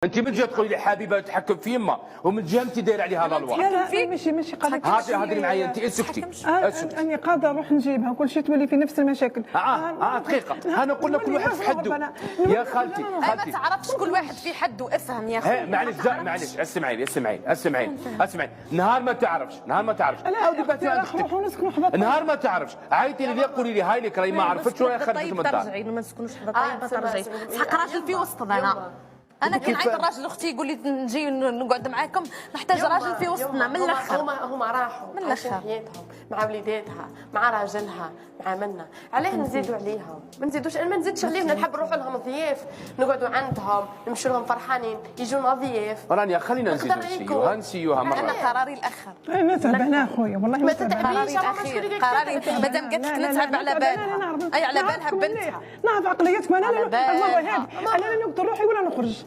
انت من جهه تقولي لي حبيبه تحكم في يمها ومن جهه انت دايره عليها لا لوا. لا ماشي قضيه. هضري معايا انت اسكتي. اني قادره نروح نجيبها كل شيء تولي في نفس المشاكل. دقيقه انا نقول لك كل واحد في حده يا خالتي. ما تعرفش كل واحد في حده، افهم يا اخي. معلش اسمعي نهار ما تعرفش عاودي باتي على اختك نهار ما تعرفش عيطي لي قولي لي هاي لك راهي ما عرفتش ولا خرجت من الدار. ترجعي ما نسكنوش في الدار. ترجعي حق راجل في وسطنا. انا كي نعيط الراجل اختي يقول لي نجي نقعد معاكم، نحتاج راجل في وسطنا من الاخر. هما راحوا من حياتهم مع وليداتها مع راجلها مع منا، علاه نزيدوا عليهم؟ ما نزيدوش، انا ما نزيدش عليهم. نحب نروح لهم ضياف، نقعدوا عندهم، نمشوا لهم فرحانين، يجونا ضياف. رانيا خلينا نسيوها مره. انا قراري الاخر. انا تعبانه اخويا والله ما تتعبيش. قراري مادام قالت لك نتعب على بالها، اي على بالها بنتها. نعرف عقليتكم. انا لا نقدر روحي ولا نخرج.